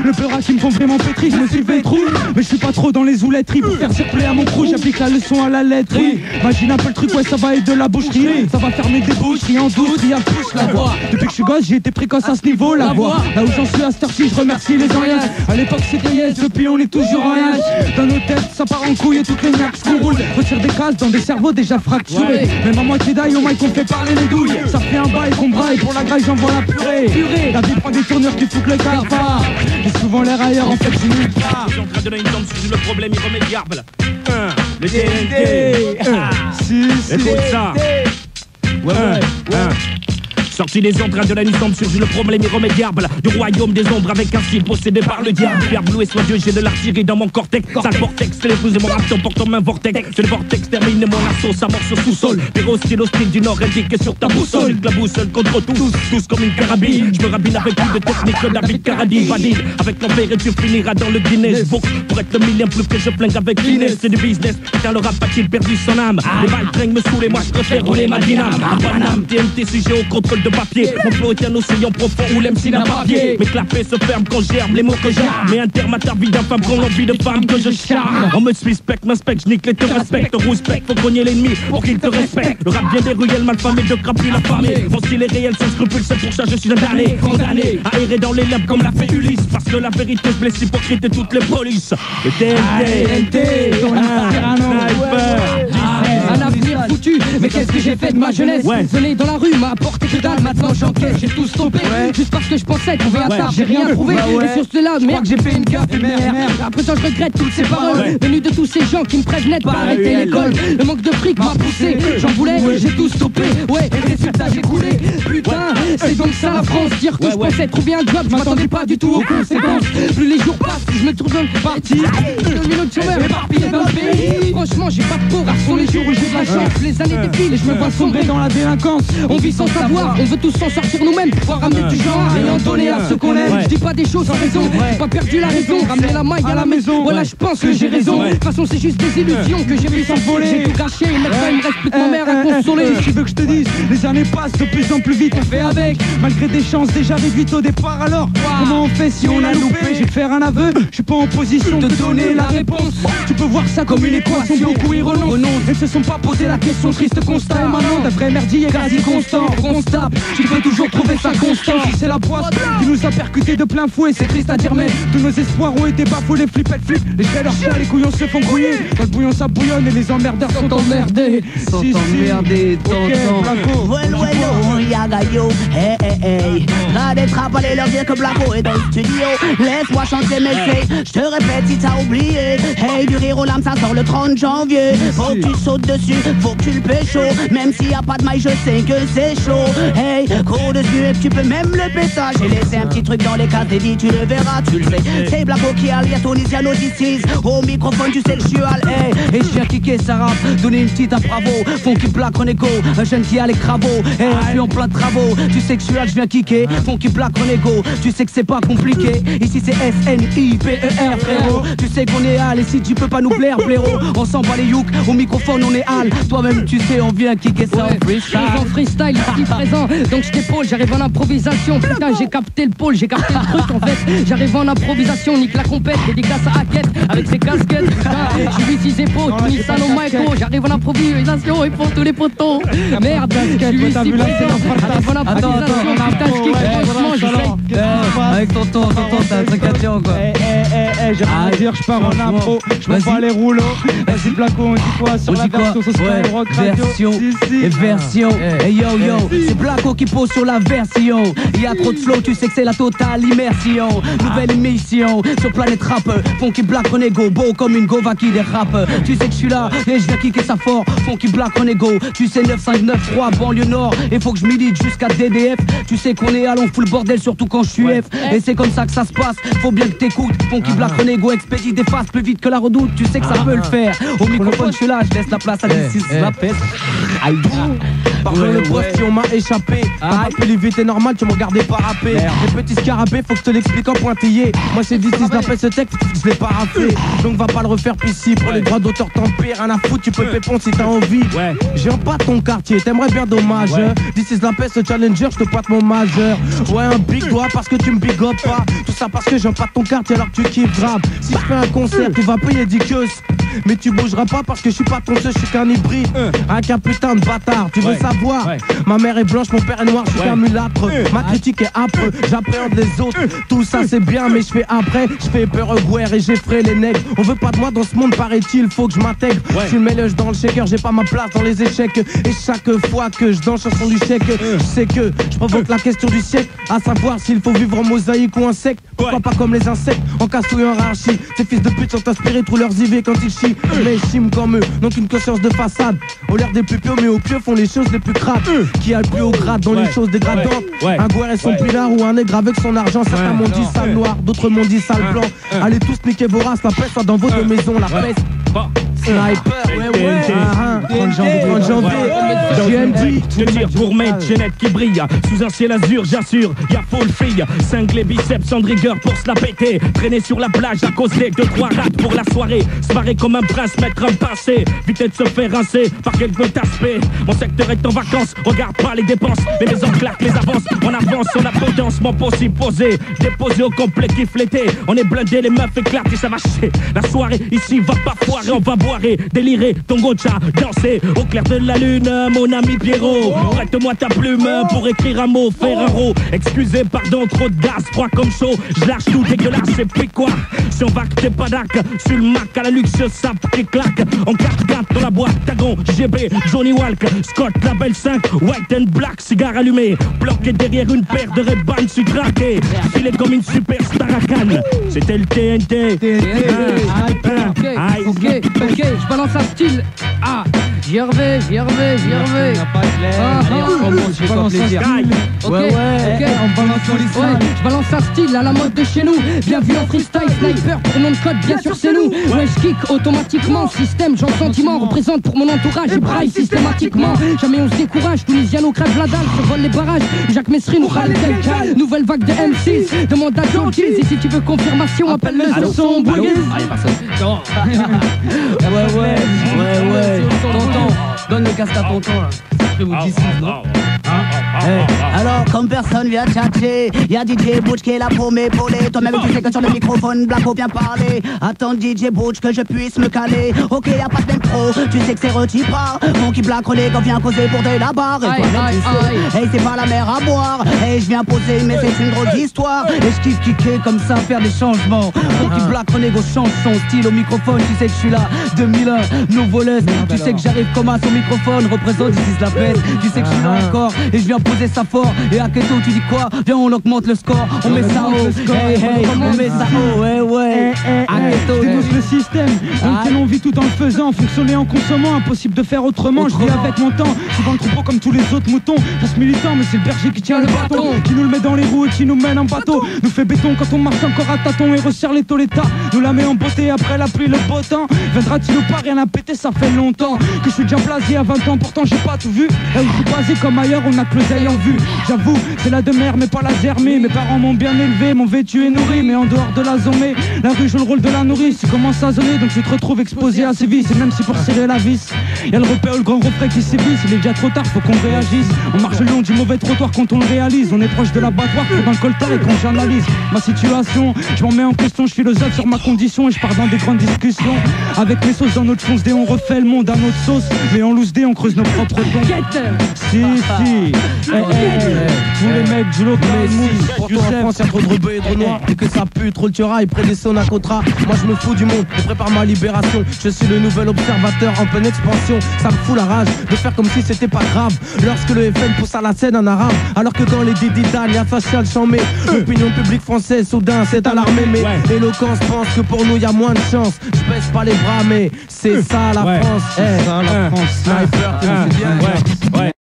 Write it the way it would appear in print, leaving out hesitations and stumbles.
Le peur qui me font vraiment pétri, je me suis fait trou. Mais je suis pas trop dans les ouletteries. Pour faire circuler à mon crew, j'applique la leçon à la lettre. Oui, imagine un peu le truc, ouais, ça va être de la boucherie. Ça va fermer des boucheries en douce, il y a pouce la voix. Depuis que je suis gosse, j'ai été précoce à ce niveau, la voix. Là où j'en suis à cette heure-ci, je remercie les oriens. À l'époque c'était yes, depuis on est toujours en rien. Dans nos têtes, ça part en couille et toutes les nappes qu'on roule. Retire des cases dans des cerveaux déjà fracturés. Même à moitié d'ail, au moins qu'on fait parler les douilles. Ça fait un bail qu'on braille, pour la graille j'envoie la purée. La vie prend des tournures qui foutent le cafard. J'ai souvent l'air ailleurs, en fait je suis nulle part. En train de donner une tombe sur le problème irrémédiable. Le TNT. Écoute ça. Sorti des ombres de la nuit tombe surgit le problème irrémédiable du royaume des ombres avec un style possédé par le diable. Pierre bleu et soyeux, j'ai de l'artillerie dans mon cortex. Sale vortex, téléposé mon rap porte en main vortex. C'est le vortex, termine mon assaut, ça morce au sous-sol. Péro style hostile du nord indiqué sur ta boussole. La boussole contre tous comme une carabine. Je me rabine avec plus de technique que David Carradine. Valide avec l'envers et tu finiras dans le Guinness Book. Pour être le million plus que je flingue avec finesse. C'est du business, car le rap a-t-il perdu son âme? Les balles traînent me saoulent et moi je préfère rouler ma dyname. À Paname, TNT sujet au contrôle de papier. Mon flow est un océan profond où l'MC n'a pas pied. Mes clapets se ferment quand j'herbe les mots que j'aime. Mais un terme à ta vie d'infâme qu'on l'envie de femme que je charme. On me suspecte, m'inspecte, j'nique les te respecte. Rouspecte, faut cogner l'ennemi pour qu'il te respecte. Le rap vient des ruelles malfamées de crapus la famille. Mon style est réel sans scrupule, c'est pour ça je suis un damné. Condamné à errer dans les lampes comme l'a fait Ulysse. Parce que la vérité se blesse hypocrite et toutes les polices. Le TNT, ton un avenir foutu, mais qu'est-ce que j'ai fait de ma jeunesse? Isolé dans la rue, m'a apporté que dalle, maintenant j'enquête, j'ai tout stoppé. Juste parce que je pensais trouver un tard, j'ai rien trouvé. Et sur cela, merde, j'ai fait une gaffe, merde. Après ça, je regrette toutes ces paroles venues de tous ces gens qui me prévenaient de pas arrêter l'école. Le manque de fric m'a poussé, j'en voulais, j'ai tout stoppé. Ouais, et les résultats j'ai coulé. Putain, c'est donc ça la France. Dire que je pensais trouver un job, je m'attendais pas du tout aux conséquences. Plus les jours passent, je me tourne parti. Une autre chômeur éparpillé dans le pays. Franchement, j'ai pas de peau, sont les jours où j'ai de la chance. Les années défilent et je me vois sombrer dans la délinquance. On vit sans savoir, on veut tous s'en sortir nous-mêmes. Pouvoir ramener du genre et en donner à ceux qu'on aime. Je dis pas des choses sans raison, j'ai pas perdu la raison. Ramener la maille à la maison, voilà je pense que j'ai raison. De toute façon c'est juste des illusions que j'ai vu s'envoler. J'ai tout gâché, maintenant il me reste plus que ma mère à consoler. Si tu veux que je te dise, les années passent de plus en plus vite, on fait avec. Malgré des chances déjà réduites au départ, alors comment on fait si on a loupé? Je vais te faire un aveu, je suis pas en position de donner la réponse. Tu peux voir ça comme une équation, beaucoup y renoncent. Elles se sont pas posé la question, triste constat. Et maintenant d'un vrai merdier quasi constant. Constat, tu peux toujours trouver ça constant. Si c'est la poisse qui nous a percuté de plein fouet, c'est triste à dire mais tous nos espoirs ont été bafoués. Les flippettes flippent, les trailers chiens, les couillons se font couiller. Dans le bouillon ça bouillonne et les emmerdeurs sont emmerdés. Sont emmerdés, tonton. Bueno, yaga yo, hey, hey, hey. Là des trappes, allez leur dire que Blanco est dans le studio. Laisse-moi chanter mes faits, je te répète si t'as oublié. Hey, du rire aux lames, ça sort le 30 janvier. Faut que tu sautes dessus, faut que tu le pécho. Même s'il y a pas de maille, je sais que c'est chaud. Hey, cours dessus et tu peux même le péter. J'ai laissé un petit truc dans les cases, t'es dit, tu le verras, tu le sais. C'est Blanco qui a lié Tonisiano d'ici. Au microphone, tu sais que je suis al, hey. Et je viens kicker sa rap, donner une petite à Bravo. Funky Black Renego, un jeune qui a les travaux. Hey, je suis en plein de travaux, tu sais que je suis là, je viens kicker. Funky Black Renego, tu sais que c'est pas compliqué. Ici c'est S-N-I-P-E-R frérot. Tu sais qu'on est al et si tu peux pas nous plaire blaireau. On s'en bat les youk, au microphone on est al. Toi-même tu sais on vient kicker ça en freestyle. En freestyle, ici présent, donc je t'épaule, j'arrive en improvisation. Putain j'ai capté le pôle, j'ai capté le truc en fait. J'arrive en improvisation, nique la compète, dédicace à Hackett avec ses casquettes. Je suis ici épaules, Nissan au Maiko. J'arrive en improvisation et pour tous les potos. Merde, je suis ici présent, j'arrive en improvisation. Putain je kiffe, franchement j'essaye. Avec tonton, t'as un truc à dire ou quoi? J'ai rien à dire, je pars en impro, je me fais les rouleaux. Vas-y Blanco, on dit quoi sur la version? Ce sera Rock Radio. Version, hey yo yo, c'est Blanco qui pose sur la version. Il y a trop de flow, tu sais que c'est la totale immersion. Nouvelle émission sur Planète Rap. Funky Black Renego, beau comme une gova qui dérape. Tu sais que je suis là et je viens kicker ça fort. Funky Black Renego, tu sais 9593 banlieue nord. Et faut que je milite jusqu'à DDF. Tu sais qu'on est à l'on fout le bordel surtout quand je suis F. Et c'est comme ça que ça se passe, faut bien que t'écoutes. Funky Black Renego expédie des faces plus vite que la redoute. Tu sais que ça peut le faire. Au microphone je suis là, je laisse la place à des 6. la peste. Aïe. Par contre, le poste, si on m'a échappé. T'as pas pu l'éviter normal, tu me regardais pas rapper. Les petits scarabées, faut que je te l'explique en pointillé. Moi, c'est dit, si je l'appelle ce texte, je l'ai pas rappelé. Donc, va pas le refaire ici. Pour les droits d'auteur, tant pis, rien à foutre, tu peux pépon si t'as envie. J'ai pas ton quartier, t'aimerais bien dommage. This is la peste, challenger, je te pointe mon majeur. Ouais, un big doigt parce que tu me big up pas. Tout ça parce que j'aime pas ton quartier alors que tu kiffes grave. Si je fais un concert, tu vas payer 10 queues. Mais tu bougeras pas parce que je suis pas ton seul, je suis qu'un hybride. Rien qu'un putain de bâtard, tu veux savoir? Ma mère est blanche, mon père est noir, je suis qu'un mulâtre. Ma critique est âpre, j'appréhende les autres. Tout ça c'est bien, mais je fais après. Je fais peur aux guerres et j'effraie les nègres. On veut pas de moi dans ce monde, paraît-il, faut que je m'intègre. Je suis le mélange dans le shaker, j'ai pas ma place dans les échecs. Et chaque fois que je danse chanson du chèque, je sais que je provoque la question du siècle. À savoir s'il faut vivre en mosaïque ou en secte. Pourquoi pas comme les insectes, en cassouille en rarchie. Ces fils de pute sont inspirés, trop leurs IV quand ils chient. Mais ils chiment comme eux, donc une conscience de façade. Au l'air des plus pieux, mais au pieux font les choses les plus crades. Qui a le plus haut grade dans les choses dégradantes. Un guerre et son pilard ou un nègre avec son argent. Certains m'ont dit sale noir, d'autres m'ont dit sale blanc. Allez tous niquer vos races, la peste soit dans vos deux maisons, la peste. Sniper, 30 janvier, je tire pour mettre Jeannette qui brille sous un ciel azur, j'assure, y'a full fille. Cinglé biceps sans rigueur pour se la péter. Traîner sur la plage à cause des 2-3 rats pour la soirée. Se barrer comme un prince, mettre un passé. Vite de se faire rincer par quelques aspects. Mon secteur est en vacances, regarde pas les dépenses. Les maisons claquent, les avances, on avance sur la potence. Mon possible posé, déposé au complet kiff l'été. On est blindé, les meufs éclatent et ça va chier. La soirée ici va pas foirer, on va boire et délirer. Ton gocha, danser au clair de la lune, mon ami Pierrot. Prête-moi ta plume pour écrire un mot, Ferraro. Excusez, pardon, trop de gaz, froid comme chaud. Je lâche tout dégueulasse et puis quoi? Si on va que t'es pas d'ac, sur le Mac à la luxe sap qui claque. En 4-4 dans la boîte, Tagon, GB, Johnny Walk, Scott, Label 5, White and Black, cigare allumé. Bloqué derrière une paire de Ray-Ban, suis traqué. Filé comme une superstar à Cannes. C'était le TNT. Ok, je balance un style. Ah, j'y reviens. Je balance un style. Je balance un style à la mode de chez nous. Bien vu en freestyle, sniper pour nom de code, bien sûr c'est nous. Ouais, je kick automatiquement, système, j'en sentiment. Représente pour mon entourage et braille systématiquement. Jamais on se décourage, Tunisiano crève la dalle, se vole les barrages. Jacques Messrine nous râle tel. Nouvelle vague de M6, demande à John Keys. Et si tu veux confirmation, appelle-le sur son bouillon. Ouais. Tonton, donne le casque à tonton là. Je vous dis non. Alors comme personne vient tchatcher, y'a DJ Butch qui est là pour m'épauler. Toi-même tu sais que sur le microphone Blacko vient parler. Attends DJ Butch que je puisse me caler. Ok y'a pas de pro, tu sais que c'est Retipa. Funky Black René vient causer pour de la barre. Et toi-même tu sais, hey c'est pas la mer à boire. Hey je viens poser mais c'est une drôle d'histoire. Et je kiffe kicker comme ça, faire des changements. Funky Black René change son style au microphone. Tu sais que je suis là, 2001, nos voleuses. Tu sais que j'arrive comme à son microphone. Représente ici la peste. Tu sais que je suis là encore et je viens poser ça fort. Et à Keto tu dis quoi? Viens on augmente le score. On met ça haut. Hey, on met ça haut. Ouais. À Keto dénonce le système dans lequel on vit tout en le faisant. Fonctionner en consommant, impossible de faire autrement. Je vis avec mon temps, je suis dans le troupeau comme tous les autres moutons. Je reste militant mais c'est le berger qui tient le bâton, qui nous le met dans les roues et qui nous mène en bateau. Nous fait béton quand on marche encore à tâtons et resserre les tolétas. Nous la met en beauté après la pluie le beau temps. Viendra-t-il ou pas, rien à péter, ça fait longtemps que je suis déjà blasé à 20 ans, pourtant j'ai pas tout vu. Là où je suis basé comme ailleurs, on a que l'oseille en vue. J'avoue, c'est la demeure mais pas la zermée. Mes parents m'ont bien élevé, m'ont vêtu et nourri. Mais en dehors de la zomée, la rue joue le rôle de la nourrice. Tu commences à zoner donc tu te retrouves exposé à ces vices. Et même si pour serrer la vis, y'a le repère ou le grand refrain qui sévisse. Il est déjà trop tard, faut qu'on réagisse. On marche le long du mauvais trottoir quand on le réalise. On est proche de l'abattoir, faut dans le coltard et quand j'analyse ma situation, je m'en mets en question, je philosophe sur ma condition. Et je pars dans des grandes discussions avec mes sauces dans notre fonce dé. On refait le monde à notre sauce, mais en loose dé on creuse nos propres dons. Si tous les mecs du local pour toi en France y'a trop de rebeux et de noirs. Et que ça pue, trop le tuera, il près des sons à contrat. Moi je me fous du monde et prépare ma libération. Je suis le nouvel observateur en pleine expansion. Ça me fout la rage de faire comme si c'était pas grave. Lorsque le FN pousse à la scène en arabe. Alors que dans les Dididan y'a facial chambé. L'opinion publique française soudain s'est alarmée. Mais l'éloquence pense que pour nous y'a moins de chance. Je baisse pas les bras mais c'est ça la France. C'est ça la France. Sniper,